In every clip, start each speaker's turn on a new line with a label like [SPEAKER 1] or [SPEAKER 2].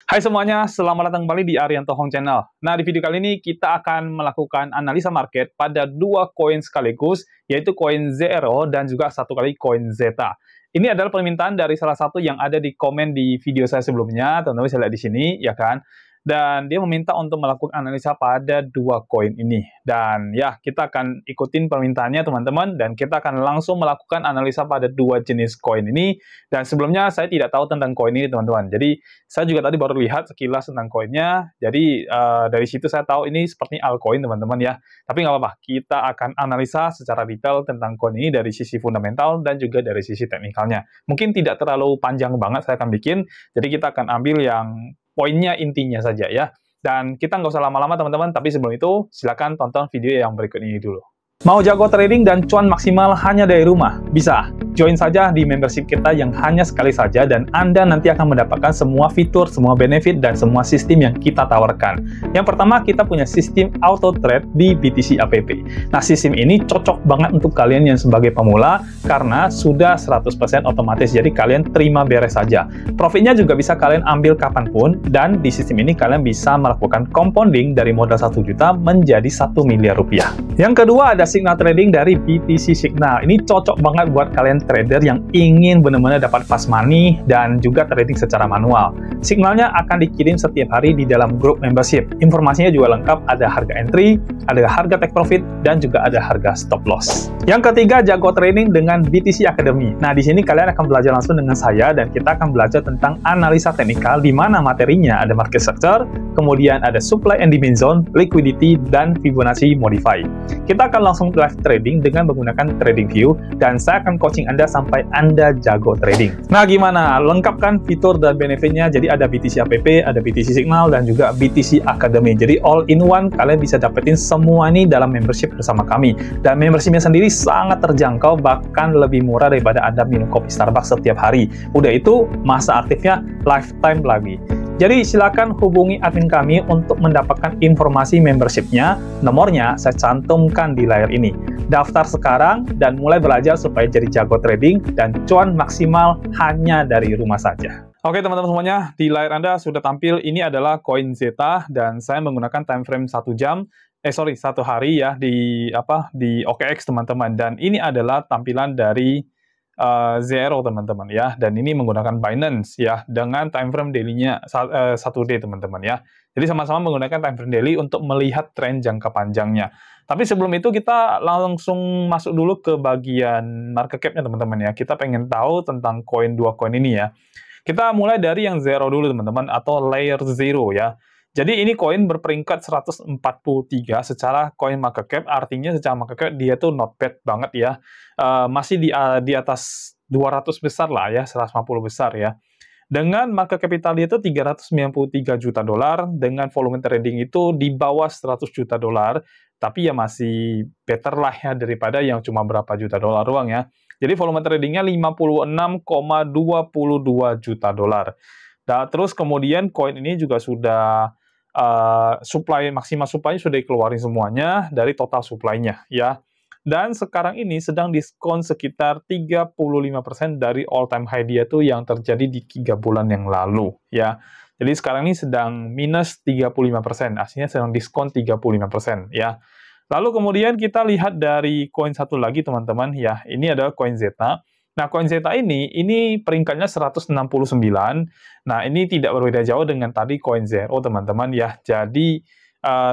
[SPEAKER 1] Hai semuanya, selamat datang kembali di Arianto Hong Channel. Nah, di video kali ini kita akan melakukan analisa market pada dua koin sekaligus, yaitu koin Zero dan juga satu kali koin Zeta. Ini adalah permintaan dari salah satu yang ada di komen di video saya sebelumnya, teman-teman bisa lihat di sini, ya kan? Dan dia meminta untuk melakukan analisa pada dua koin ini. Dan ya, kita akan ikutin permintaannya teman-teman, dan kita akan langsung melakukan analisa pada dua jenis koin ini. Dan sebelumnya saya tidak tahu tentang koin ini teman-teman. Jadi saya juga tadi baru lihat sekilas tentang koinnya. Jadi dari situ saya tahu ini seperti altcoin teman-teman ya. Tapi nggak apa-apa, kita akan analisa secara detail tentang koin ini dari sisi fundamental dan juga dari sisi teknikalnya. Mungkin tidak terlalu panjang banget saya akan bikin. Jadi kita akan ambil yang poinnya intinya saja ya. Dan kita nggak usah lama-lama teman-teman. Tapi sebelum itu silakan tonton video yang berikut ini dulu. Mau jago trading dan cuan maksimal hanya dari rumah? Bisa. Join saja di membership kita yang hanya sekali saja dan Anda nanti akan mendapatkan semua fitur, semua benefit, dan semua sistem yang kita tawarkan. Yang pertama, kita punya sistem auto trade di BTC App. Nah, sistem ini cocok banget untuk kalian yang sebagai pemula karena sudah 100% otomatis, jadi kalian terima beres saja. Profitnya juga bisa kalian ambil kapanpun, dan di sistem ini kalian bisa melakukan compounding dari modal 1 juta menjadi 1 miliar rupiah. Yang kedua ada signal trading dari BTC Signal. Ini cocok banget buat kalian trader yang ingin benar-benar dapat fast money dan juga trading secara manual. Signalnya akan dikirim setiap hari di dalam grup membership. Informasinya juga lengkap, ada harga entry, ada harga take profit, dan juga ada harga stop loss. Yang ketiga, jago trading dengan BTC Academy. Nah, di sini kalian akan belajar langsung dengan saya dan kita akan belajar tentang analisa teknikal di mana materinya ada market structure, kemudian ada supply and demand zone, liquidity, dan Fibonacci modify. Kita akan langsung live trading dengan menggunakan TradingView dan saya akan coaching Anda sampai Anda jago trading. Nah, gimana? Lengkap kan fitur dan benefitnya? Jadi ada BTC App, ada BTC Signal, dan juga BTC Academy. Jadi all in one, kalian bisa dapetin semua ini dalam membership bersama kami. Dan membershipnya sendiri sangat terjangkau, bahkan lebih murah daripada Anda minum kopi Starbucks setiap hari. Udah itu, masa aktifnya lifetime lagi. Jadi silakan hubungi admin kami untuk mendapatkan informasi membershipnya. Nomornya saya cantumkan di layar ini. Daftar sekarang dan mulai belajar supaya jadi jago trading dan cuan maksimal hanya dari rumah saja. Oke teman-teman semuanya, di layar Anda sudah tampil ini adalah koin Zeta dan saya menggunakan time frame 1 jam. Satu hari ya di OKX teman-teman. Dan ini adalah tampilan dari Zero teman-teman ya, dan ini menggunakan Binance ya dengan time frame daily-nya 1 day teman-teman ya. Jadi sama-sama menggunakan time frame daily untuk melihat tren jangka panjangnya. Tapi sebelum itu kita langsung masuk dulu ke bagian market cap-nya teman-teman ya. Kita pengen tahu tentang dua koin ini ya. Kita mulai dari yang Zero dulu teman-teman, atau layer Zero ya. Jadi ini koin berperingkat 143 secara coin market cap, artinya secara market cap dia tuh not bad banget ya. Masih di atas 200 besar lah ya, 150 besar ya. Dengan market capital dia itu 393 juta dolar, dengan volume trading itu di bawah 100 juta dolar, tapi ya masih better lah ya daripada yang cuma berapa juta dolar doang ya. Jadi volume tradingnya 56,22 juta dolar. Nah, terus kemudian koin ini juga sudah maksimal supply sudah dikeluarin semuanya dari total supply-nya ya. Dan sekarang ini sedang diskon sekitar 35% dari all time high dia tuh yang terjadi di 3 bulan yang lalu ya. Jadi sekarang ini sedang minus 35%, aslinya sedang diskon 35% ya. Lalu kemudian kita lihat dari koin satu lagi teman-teman ya. Ini adalah koin Zeta. Nah, koin Zeta ini peringkatnya 169. Nah, ini tidak berbeda jauh dengan tadi koin Zero, teman-teman ya. Jadi,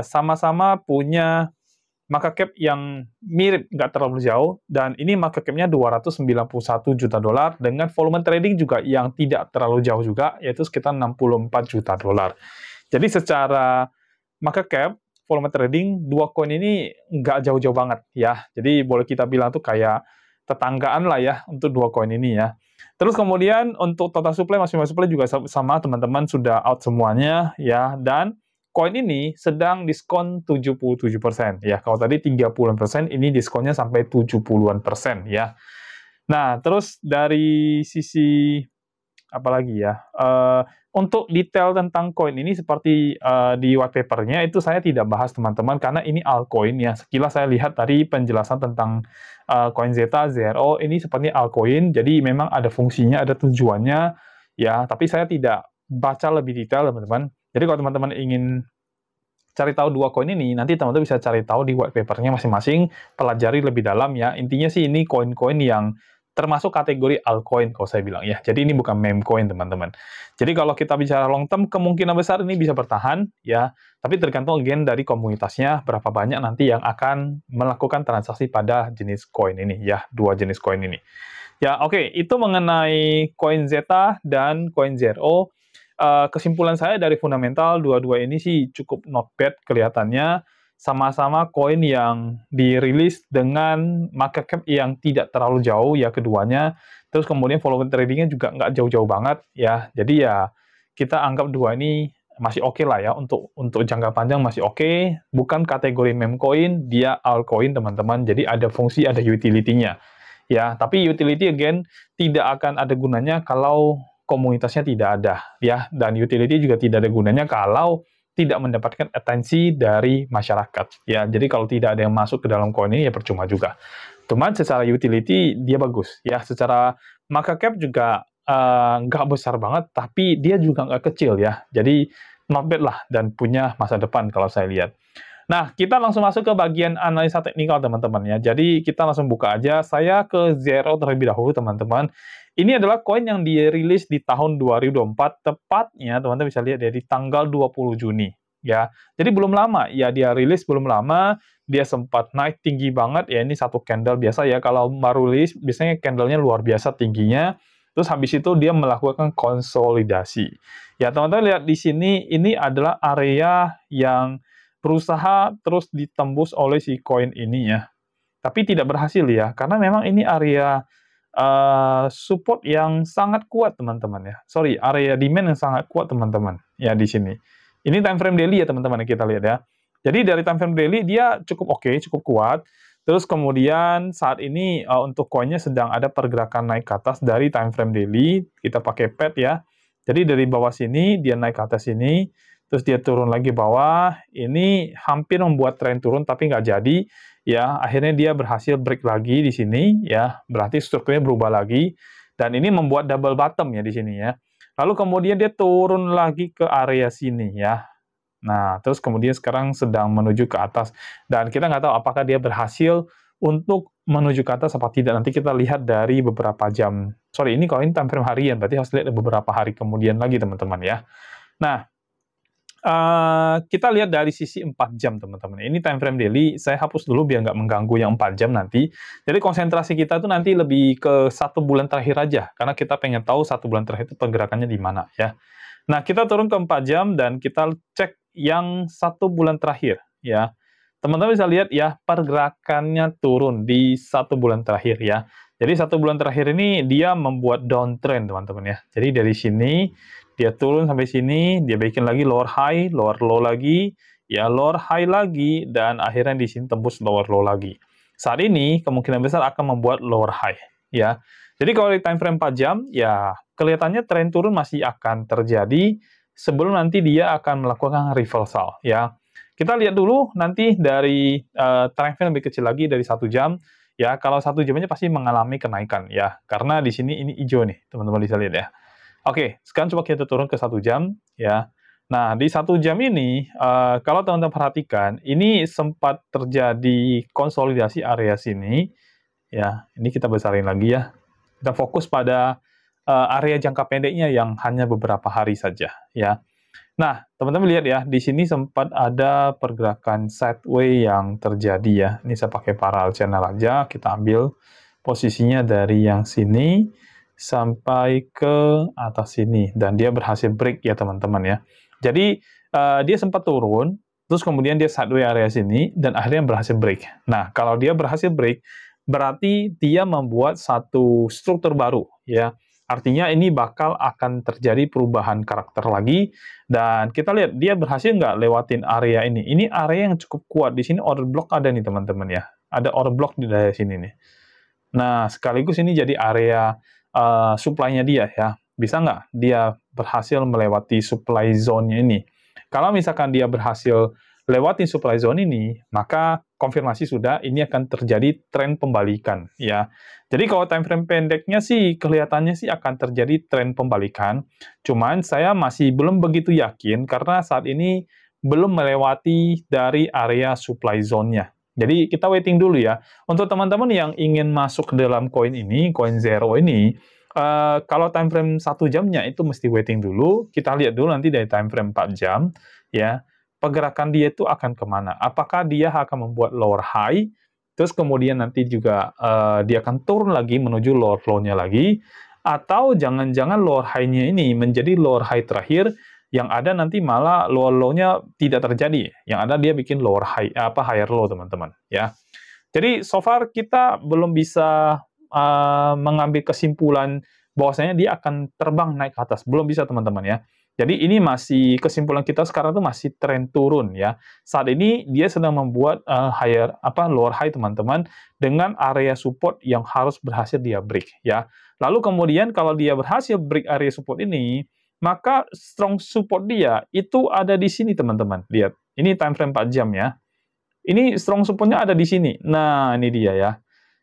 [SPEAKER 1] sama-sama punya market cap yang mirip, nggak terlalu jauh. Dan ini market cap-nya 291 juta dolar dengan volume trading juga yang tidak terlalu jauh juga, yaitu sekitar 64 juta dolar. Jadi, secara market cap, volume trading, dua koin ini nggak jauh-jauh banget ya. Jadi, boleh kita bilang tuh kayak tetanggaan lah ya untuk dua koin ini ya. Terus kemudian untuk total supply, maksimal supply juga sama teman-teman sudah out semuanya ya. Dan koin ini sedang diskon 77% ya. Kalau tadi 30%, ini diskonnya sampai 70-an% ya. Nah, terus dari sisi apa lagi ya? Untuk detail tentang koin ini seperti di white paper-nya itu saya tidak bahas teman-teman karena ini altcoin ya. Sekilas saya lihat tadi penjelasan tentang koin Zeta, Zero ini seperti altcoin, jadi memang ada fungsinya, ada tujuannya ya. Tapi saya tidak baca lebih detail, teman-teman. Jadi kalau teman-teman ingin cari tahu dua koin ini, nanti teman-teman bisa cari tahu di white paper-nya masing-masing, pelajari lebih dalam ya. Intinya sih ini koin-koin yang termasuk kategori altcoin kalau saya bilang ya. Jadi ini bukan meme coin, teman-teman. Jadi kalau kita bicara long term, kemungkinan besar ini bisa bertahan ya. Tapi tergantung again dari komunitasnya, berapa banyak nanti yang akan melakukan transaksi pada jenis koin ini ya, dua jenis koin ini. Ya, oke, itu mengenai koin Zeta dan koin Zero. Kesimpulan saya dari fundamental, dua-dua ini sih cukup not bad kelihatannya. Sama-sama koin yang dirilis dengan market cap yang tidak terlalu jauh ya keduanya. Terus kemudian volume tradingnya juga nggak jauh-jauh banget ya. Jadi ya kita anggap dua ini masih oke lah ya untuk jangka panjang masih oke. Bukan kategori meme coin, dia altcoin teman-teman. Jadi ada fungsi, ada utility-nya. Ya, tapi utility again tidak akan ada gunanya kalau komunitasnya tidak ada ya, dan utility juga tidak ada gunanya kalau tidak mendapatkan atensi dari masyarakat ya. Jadi kalau tidak ada yang masuk ke dalam koin ini ya percuma juga. Cuman secara utility dia bagus ya, secara market cap juga nggak besar banget, tapi dia juga nggak kecil ya. Jadi not bad lah dan punya masa depan kalau saya lihat. Nah, kita langsung masuk ke bagian analisa teknikal, teman-teman ya. Jadi, kita langsung buka aja. Saya ke Zero terlebih dahulu, teman-teman. Ini adalah koin yang dirilis di tahun 2024, tepatnya, teman-teman bisa lihat ya, di tanggal 20 Juni. Ya, jadi belum lama, ya dia rilis belum lama, dia sempat naik tinggi banget, ya ini satu candle biasa ya, kalau baru rilis, biasanya candlenya luar biasa tingginya, terus habis itu dia melakukan konsolidasi. Ya, teman-teman lihat di sini, ini adalah area yang berusaha terus ditembus oleh si koin ini ya. Tapi tidak berhasil ya, karena memang ini area support yang sangat kuat teman-teman ya. Sorry, area demand yang sangat kuat teman-teman ya di sini. Ini time frame daily ya teman-teman yang kita lihat ya. Jadi dari time frame daily dia cukup oke, cukup kuat. Terus kemudian saat ini untuk koinnya sedang ada pergerakan naik ke atas dari time frame daily. Kita pakai pad ya. Jadi dari bawah sini dia naik ke atas sini. Terus dia turun lagi bawah, ini hampir membuat tren turun tapi nggak jadi, ya akhirnya dia berhasil break lagi di sini, ya berarti strukturnya berubah lagi, dan ini membuat double bottom ya di sini ya. Lalu kemudian dia turun lagi ke area sini ya. Nah, terus kemudian sekarang sedang menuju ke atas, dan kita nggak tahu apakah dia berhasil untuk menuju ke atas apa tidak. Nanti kita lihat dari beberapa jam. Sorry, ini kalau ini time frame harian, berarti harus lihat beberapa hari kemudian lagi teman-teman ya. Nah, kita lihat dari sisi 4 jam, teman-teman. Ini time frame daily, saya hapus dulu biar nggak mengganggu yang 4 jam nanti. Jadi konsentrasi kita tuh nanti lebih ke 1 bulan terakhir aja, karena kita pengen tahu 1 bulan terakhir itu pergerakannya di mana, ya. Nah, kita turun ke 4 jam, dan kita cek yang 1 bulan terakhir, ya. Teman-teman bisa lihat ya, pergerakannya turun di 1 bulan terakhir, ya. Jadi 1 bulan terakhir ini dia membuat downtrend, teman-teman ya. Jadi dari sini, dia turun sampai sini, dia bikin lagi lower high, lower low lagi, ya lower high lagi, dan akhirnya di sini tembus lower low lagi. Saat ini kemungkinan besar akan membuat lower high, ya. Jadi kalau di time frame 4 jam, ya kelihatannya tren turun masih akan terjadi sebelum nanti dia akan melakukan reversal, ya. Kita lihat dulu nanti dari time frame lebih kecil lagi dari 1 jam, ya. Kalau 1 jamnya pasti mengalami kenaikan, ya. Karena di sini ini hijau nih, teman-teman bisa lihat ya. Oke, sekarang coba kita turun ke 1 jam, ya. Nah, di 1 jam ini, kalau teman-teman perhatikan, ini sempat terjadi konsolidasi area sini, ya. Ini kita besarin lagi ya. Kita fokus pada area jangka pendeknya yang hanya beberapa hari saja, ya. Nah, teman-teman lihat ya, di sini sempat ada pergerakan sideways yang terjadi ya. Ini saya pakai parallel channel aja, kita ambil posisinya dari yang sini sampai ke atas sini, dan dia berhasil break ya teman-teman ya. Jadi dia sempat turun, terus kemudian dia sideways area sini, dan akhirnya berhasil break. Nah, kalau dia berhasil break, berarti dia membuat satu struktur baru ya. Artinya ini bakal akan terjadi perubahan karakter lagi, dan kita lihat dia berhasil nggak lewatin area ini. Ini area yang cukup kuat. Di sini order block ada nih teman-teman ya. Ada order block di daerah sini nih. Nah, sekaligus ini jadi area supply-nya dia ya. Bisa nggak dia berhasil melewati supply zone-nya ini? Kalau misalkan dia berhasil lewati supply zone ini, maka konfirmasi sudah ini akan terjadi tren pembalikan ya. Jadi kalau time frame pendeknya sih kelihatannya sih akan terjadi tren pembalikan. Cuman saya masih belum begitu yakin karena saat ini belum melewati dari area supply zone-nya. Jadi kita waiting dulu ya. Untuk teman-teman yang ingin masuk ke dalam koin ini, koin Zero ini, kalau time frame 1 jamnya itu mesti waiting dulu. Kita lihat dulu nanti dari time frame 4 jam ya. Pergerakan dia itu akan kemana? Apakah dia akan membuat lower high, terus kemudian nanti juga dia akan turun lagi menuju lower low-nya lagi, atau jangan-jangan lower high-nya ini menjadi lower high terakhir, yang ada nanti malah lower low-nya tidak terjadi, yang ada dia bikin lower high, higher low teman-teman ya. Jadi so far kita belum bisa mengambil kesimpulan bahwasanya dia akan terbang naik ke atas, belum bisa teman-teman ya. Jadi ini masih kesimpulan kita sekarang tuh masih tren turun ya. Saat ini dia sedang membuat lower high teman-teman dengan area support yang harus berhasil dia break ya. Lalu kemudian kalau dia berhasil break area support ini, maka strong support dia itu ada di sini teman-teman. Lihat, ini time frame 4 jam ya. Ini strong support-nya ada di sini. Nah, ini dia ya.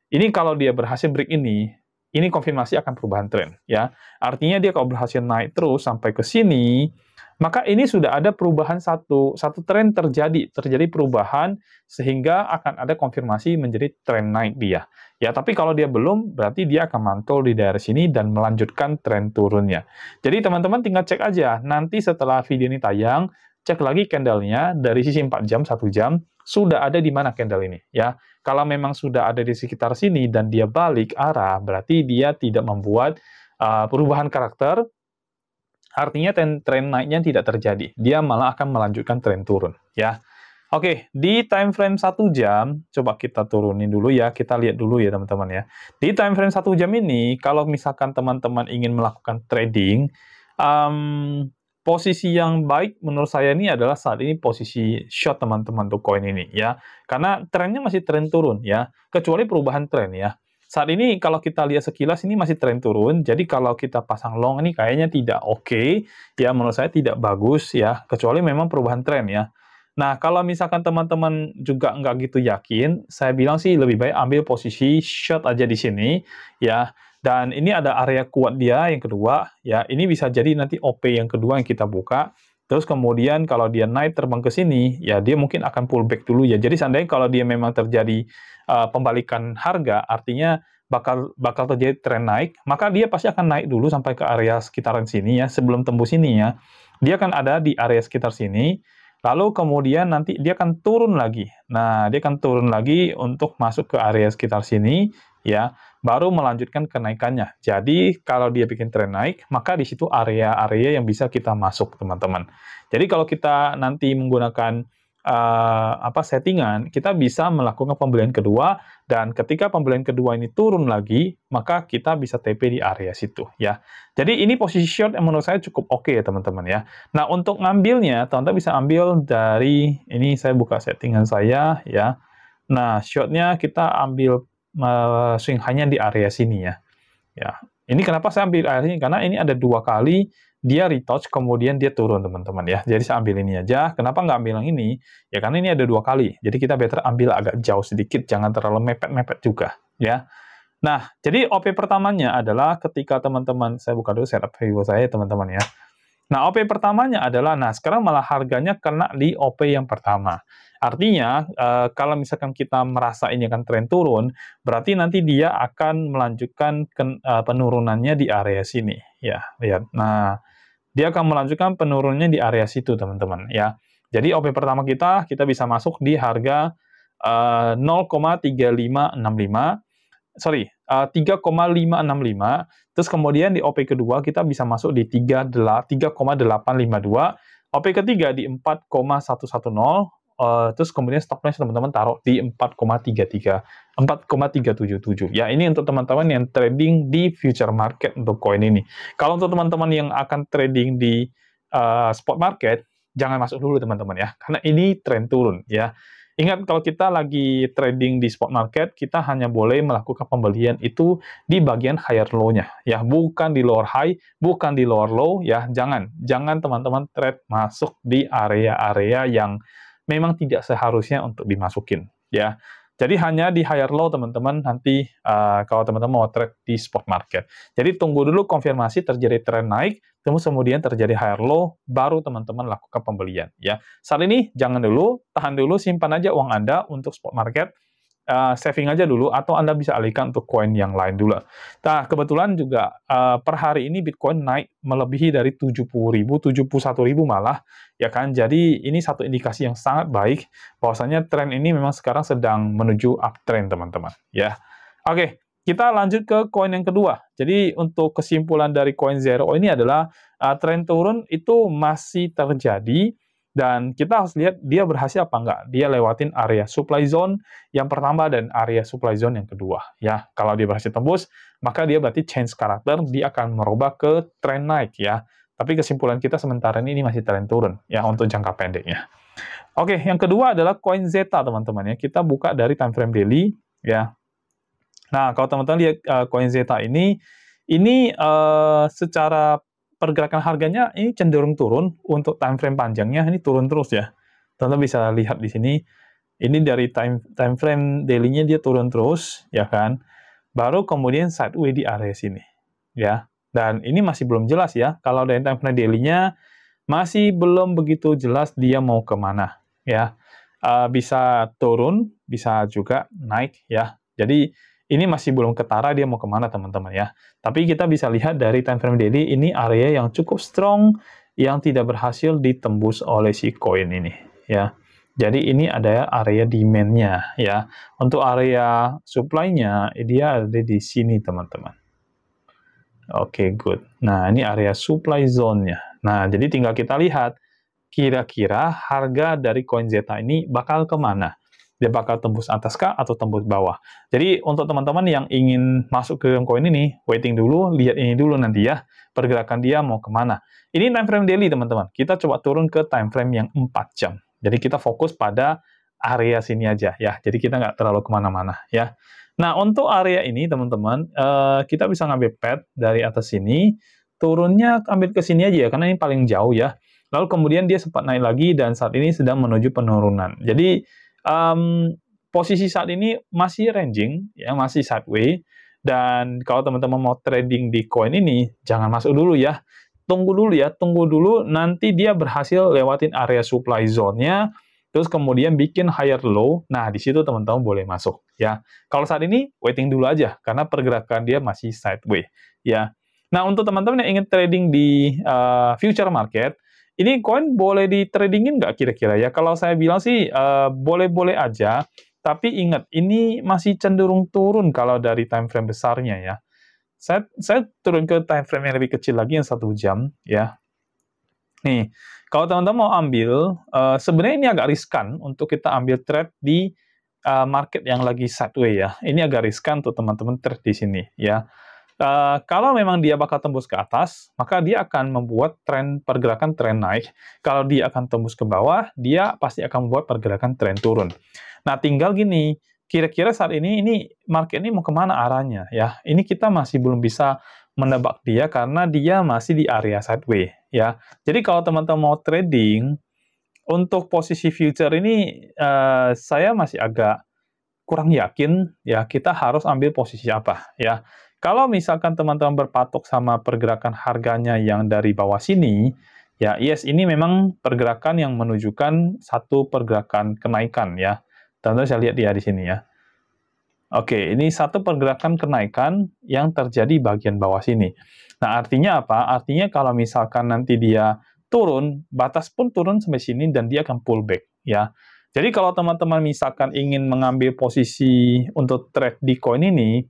[SPEAKER 1] Ini kalau dia berhasil break ini konfirmasi akan perubahan tren ya. Artinya dia kalau berhasil naik terus sampai ke sini, maka ini sudah ada perubahan satu tren terjadi perubahan sehingga akan ada konfirmasi menjadi tren naik dia. Ya, tapi kalau dia belum, berarti dia akan mantul di daerah sini dan melanjutkan tren turunnya. Jadi teman-teman tinggal cek aja, nanti setelah video ini tayang, cek lagi candle-nya dari sisi 4 jam, 1 jam, sudah ada di mana candle ini ya. Kalau memang sudah ada di sekitar sini dan dia balik arah, berarti dia tidak membuat perubahan karakter, artinya tren naiknya tidak terjadi. Dia malah akan melanjutkan tren turun ya. Oke, di time frame 1 jam, coba kita turunin dulu ya, kita lihat dulu ya teman-teman ya. Di time frame 1 jam ini, kalau misalkan teman-teman ingin melakukan trading, posisi yang baik menurut saya ini adalah saat ini posisi short teman-teman untuk koin ini ya. Karena trennya masih tren turun ya, kecuali perubahan tren ya. Saat ini kalau kita lihat sekilas ini masih tren turun, jadi kalau kita pasang long ini kayaknya tidak oke ya, menurut saya tidak bagus ya, kecuali memang perubahan tren ya. Nah, kalau misalkan teman-teman juga nggak gitu yakin, saya bilang sih lebih baik ambil posisi short aja di sini ya. Dan ini ada area kuat dia yang kedua, ya ini bisa jadi nanti OP yang kedua yang kita buka. Terus kemudian kalau dia naik terbang ke sini, ya dia mungkin akan pullback dulu ya. Jadi seandainya kalau dia memang terjadi pembalikan harga, artinya bakal terjadi tren naik, maka dia pasti akan naik dulu sampai ke area sekitaran sini ya, sebelum tembus sini ya. Dia akan ada di area sekitar sini, lalu kemudian nanti dia akan turun lagi. Nah, dia akan turun lagi untuk masuk ke area sekitar sini, ya, baru melanjutkan kenaikannya. Jadi, kalau dia bikin tren naik, maka di situ area-area yang bisa kita masuk, teman-teman. Jadi, kalau kita nanti menggunakan settingan, kita bisa melakukan pembelian kedua, dan ketika pembelian kedua ini turun lagi, maka kita bisa TP di area situ, ya. Jadi, ini posisi short yang menurut saya cukup oke ya, teman-teman, ya. Nah, untuk ngambilnya, teman-teman bisa ambil dari, ini saya buka settingan saya, ya. Nah, shortnya kita ambil swing high-nya di area sini ya. Ya, ini kenapa saya ambil area ini? Karena ini ada 2 kali dia retouch, kemudian dia turun, teman-teman ya. Jadi saya ambil ini aja. Kenapa nggak ambil yang ini? Ya karena ini ada 2 kali. Jadi kita better ambil agak jauh sedikit, jangan terlalu mepet-mepet juga ya. Nah, jadi OP pertamanya adalah ketika teman-teman, saya buka dulu setup video saya teman-teman ya. Nah, OP pertamanya adalah, nah sekarang malah harganya kena di OP yang pertama. Artinya, kalau misalkan kita merasa ini akan tren turun, berarti nanti dia akan melanjutkan penurunannya di area sini. Ya, lihat. Nah, dia akan melanjutkan penurunannya di area situ, teman-teman. Ya, jadi OP pertama kita bisa masuk di harga 0,3565. Sorry, 3,565. Terus kemudian di OP kedua kita bisa masuk di 3,852. OP ketiga di 4,110. Terus kemudian stop loss teman-teman taruh di 4,377. Ya, ini untuk teman-teman yang trading di future market untuk koin ini. Kalau untuk teman-teman yang akan trading di spot market, jangan masuk dulu teman-teman ya, karena ini tren turun ya. Ingat, kalau kita lagi trading di spot market, kita hanya boleh melakukan pembelian itu di bagian higher low-nya, ya, bukan di lower high, bukan di lower low, ya, jangan teman-teman trade masuk di area-area yang memang tidak seharusnya untuk dimasukin, ya. Jadi hanya di higher low teman-teman nanti kalau teman-teman mau trade di spot market. Jadi tunggu dulu konfirmasi terjadi tren naik, terus kemudian terjadi higher low, baru teman-teman lakukan pembelian ya. Saat ini jangan dulu, tahan dulu, simpan aja uang Anda untuk spot market. Saving aja dulu, atau Anda bisa alihkan untuk koin yang lain dulu. Nah, kebetulan juga per hari ini Bitcoin naik melebihi dari 70.000, 71.000 malah, ya kan? Jadi ini satu indikasi yang sangat baik, bahwasanya tren ini memang sekarang sedang menuju uptrend, teman-teman. Ya, oke. Kita lanjut ke koin yang kedua. Jadi untuk kesimpulan dari koin Zero ini adalah tren turun itu masih terjadi, dan kita harus lihat dia berhasil apa enggak. Dia lewatin area supply zone yang pertama dan area supply zone yang kedua. Ya, kalau dia berhasil tembus, maka dia berarti change karakter, dia akan merubah ke tren naik ya. Tapi kesimpulan kita sementara ini masih tren turun ya untuk jangka pendeknya. Oke, yang kedua adalah koin Zeta, teman-teman ya. Kita buka dari time frame daily ya. Nah, kalau teman-teman lihat koin Zeta ini secara pergerakan harganya ini cenderung turun. Untuk time frame panjangnya ini turun terus ya. Teman-teman bisa lihat di sini, ini dari time frame daily-nya dia turun terus, ya kan? Baru kemudian sideways di area sini, ya. Dan ini masih belum jelas ya. Kalau dari time frame daily-nya masih belum begitu jelas dia mau kemana, ya. Bisa turun, bisa juga naik, ya. Jadi ini masih belum ketara dia mau kemana, teman-teman ya. Tapi kita bisa lihat dari time frame daily, ini area yang cukup strong, yang tidak berhasil ditembus oleh si koin ini, ya. Jadi ini ada area demand-nya ya. Untuk area supply-nya dia ada di sini, teman-teman. Oke, good. Nah, ini area supply zone-nya. Nah, jadi tinggal kita lihat kira-kira harga dari koin Zeta ini bakal kemana. Dia bakal tembus atas kah atau tembus bawah. Jadi untuk teman-teman yang ingin masuk ke koin ini, waiting dulu, lihat ini dulu nanti ya, pergerakan dia mau kemana. Ini time frame daily, teman-teman. Kita coba turun ke time frame yang 4 jam. Jadi kita fokus pada area sini aja ya. Jadi kita nggak terlalu kemana-mana ya. Nah, untuk area ini teman-teman, kita bisa ngambil pad dari atas sini, turunnya ambil ke sini aja ya, karena ini paling jauh ya. Lalu kemudian dia sempat naik lagi dan saat ini sedang menuju penurunan. Jadi posisi saat ini masih ranging ya, masih sideways. Dan kalau teman-teman mau trading di koin ini, jangan masuk dulu ya. Tunggu dulu ya, tunggu dulu nanti dia berhasil lewatin area supply zone-nya, terus kemudian bikin higher low. Nah, di situ teman-teman boleh masuk ya. Kalau saat ini waiting dulu aja karena pergerakan dia masih sideways ya. Nah, untuk teman-teman yang ingin trading di future market, ini koin boleh di tradingin nggak kira-kira ya? Kalau saya bilang sih boleh-boleh aja, tapi ingat ini masih cenderung turun kalau dari time frame besarnya ya. Saya turun ke time frame yang lebih kecil lagi, yang 1 jam ya. Nih, kalau teman-teman mau ambil, sebenarnya ini agak riskan untuk kita ambil trade di market yang lagi sideways ya. Ini agak riskan untuk teman-teman trade di sini ya. Kalau memang dia bakal tembus ke atas, maka dia akan membuat pergerakan tren naik. Kalau dia akan tembus ke bawah, dia pasti akan membuat pergerakan tren turun. Nah, tinggal gini, kira-kira saat ini market ini mau kemana arahnya ya? Ini kita masih belum bisa menebak dia karena dia masih di area sideways ya. Jadi kalau teman-teman mau trading untuk posisi future ini, saya masih agak kurang yakin ya kita harus ambil posisi apa ya. Kalau misalkan teman-teman berpatok sama pergerakan harganya yang dari bawah sini, ya yes, ini memang pergerakan yang menunjukkan satu pergerakan kenaikan ya. Teman-teman saya lihat dia di sini ya. Oke, ini satu pergerakan kenaikan yang terjadi bagian bawah sini. Nah, artinya apa? Artinya kalau misalkan nanti dia turun, batas pun turun sampai sini dan dia akan pullback ya. Jadi kalau teman-teman misalkan ingin mengambil posisi untuk trade di koin ini,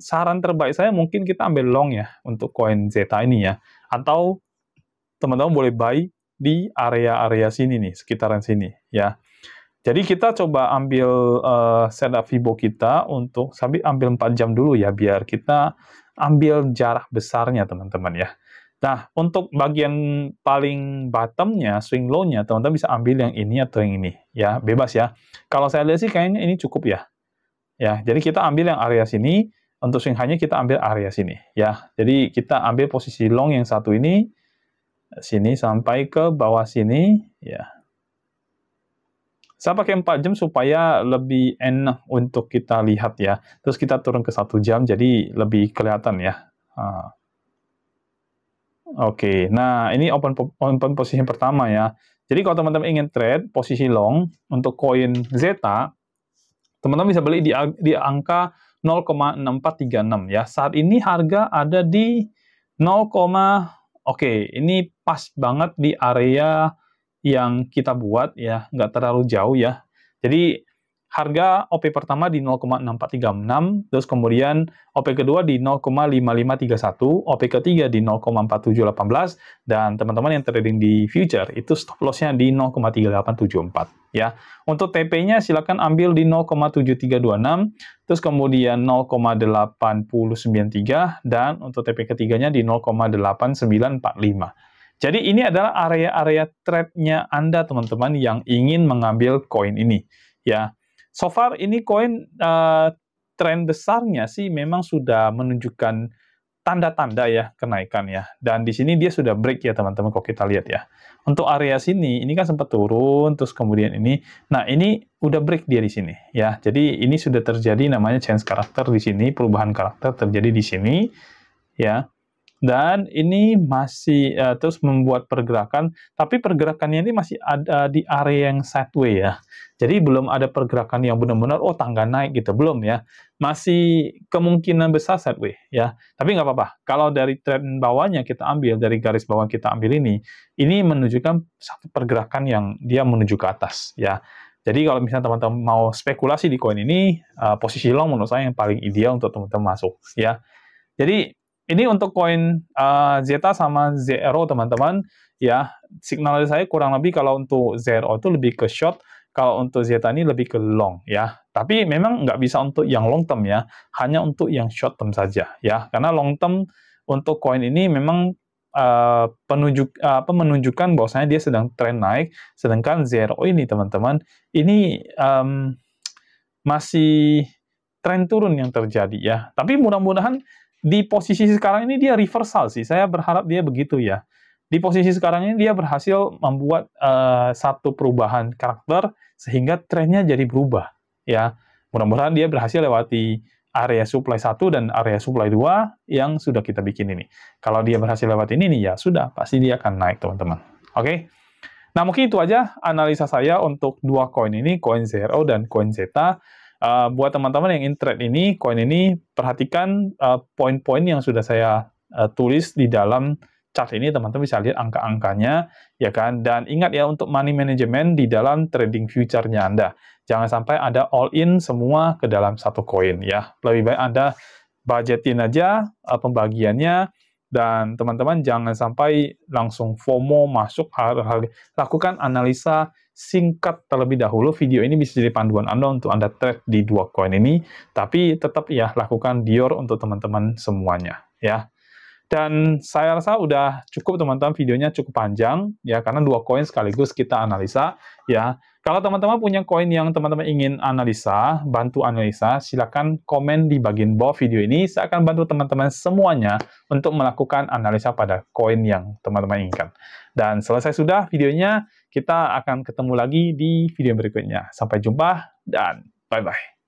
[SPEAKER 1] saran terbaik saya mungkin kita ambil long ya untuk koin Zeta ini ya. Atau teman-teman boleh buy di area-area sini nih, sekitaran sini ya. Jadi kita coba ambil setup Fibo kita untuk sambil ambil 4 jam dulu ya, biar kita ambil jarak besarnya teman-teman ya. Nah, untuk bagian paling bottom-nya, swing low-nya, teman-teman bisa ambil yang ini atau yang ini ya, bebas ya. Kalau saya lihat sih kayaknya ini cukup ya. Ya, jadi kita ambil yang area sini, untuk swing high-nya kita ambil area sini ya. Jadi kita ambil posisi long yang satu ini, sini sampai ke bawah sini ya. Saya pakai 4 jam supaya lebih enak untuk kita lihat ya. Terus kita turun ke 1 jam, jadi lebih kelihatan ya. Oke, nah ini open posisi pertama ya. Jadi kalau teman-teman ingin trade posisi long untuk koin Zeta, teman-teman bisa beli di angka 0,6436 ya. Saat ini harga ada di 0, oke, ini pas banget di area yang kita buat ya, nggak terlalu jauh ya. Jadi harga OP pertama di 0,6436, terus kemudian OP kedua di 0,5531, OP ketiga di 0,4718, dan teman-teman yang trading di future itu stop loss-nya di 0,3874 ya. Untuk TP-nya silakan ambil di 0,7326, terus kemudian 0,8093, dan untuk TP ketiganya di 0,8945. Jadi ini adalah area-area trade-nya Anda teman-teman yang ingin mengambil koin ini ya. So far ini koin tren besarnya sih memang sudah menunjukkan tanda-tanda ya kenaikan ya. Dan di sini dia sudah break ya teman-teman kalau kita lihat ya. Untuk area sini ini kan sempat turun terus kemudian ini. Nah, ini udah break dia di sini ya. Jadi ini sudah terjadi namanya change karakter di sini, perubahan karakter terjadi di sini ya. Dan ini masih terus membuat pergerakan, tapi pergerakannya ini masih ada di area yang sideways ya. Jadi belum ada pergerakan yang benar-benar, oh tangga naik gitu, belum ya. Masih kemungkinan besar sideways ya. Tapi nggak apa-apa, kalau dari tren bawahnya kita ambil, dari garis bawah kita ambil ini menunjukkan satu pergerakan yang dia menuju ke atas ya. Jadi kalau misalnya teman-teman mau spekulasi di koin ini, posisi long menurut saya yang paling ideal untuk teman-teman masuk ya. Jadi ini untuk koin Zeta sama Zero teman-teman ya. Signal dari saya kurang lebih kalau untuk Zero itu lebih ke short, kalau untuk Zeta ini lebih ke long ya. Tapi memang nggak bisa untuk yang long term ya, hanya untuk yang short term saja ya. Karena long term untuk koin ini memang menunjukkan bahwasanya dia sedang tren naik, sedangkan Zero ini teman-teman ini masih tren turun yang terjadi ya. Tapi mudah-mudahan di posisi sekarang ini dia reversal sih. Saya berharap dia begitu ya. Di posisi sekarang ini dia berhasil membuat satu perubahan karakter sehingga trennya jadi berubah ya. Mudah-mudahan dia berhasil lewati area supply 1 dan area supply 2 yang sudah kita bikin ini. Kalau dia berhasil lewati ini nih ya sudah, pasti dia akan naik teman-teman. Oke. Nah, mungkin itu aja analisa saya untuk dua koin ini, koin Zero dan koin Zeta. Buat teman-teman yang in trade ini, koin ini, perhatikan poin-poin yang sudah saya tulis di dalam chart ini, teman-teman bisa lihat angka-angkanya, ya kan? Dan ingat ya, untuk money management di dalam trading future-nya Anda. Jangan sampai ada all-in semua ke dalam satu koin, ya. Lebih baik Anda budgetin aja pembagiannya, dan teman-teman jangan sampai langsung FOMO masuk, lakukan analisa singkat terlebih dahulu. Video ini bisa jadi panduan Anda untuk Anda trade di dua koin ini, tapi tetap ya lakukan Dior untuk teman-teman semuanya ya. Dan saya rasa udah cukup teman-teman, videonya cukup panjang ya karena dua koin sekaligus kita analisa ya. Kalau teman-teman punya koin yang teman-teman ingin analisa, bantu analisa, silakan komen di bagian bawah video ini. Saya akan bantu teman-teman semuanya untuk melakukan analisa pada koin yang teman-teman inginkan. Dan selesai sudah videonya, kita akan ketemu lagi di video berikutnya. Sampai jumpa dan bye-bye.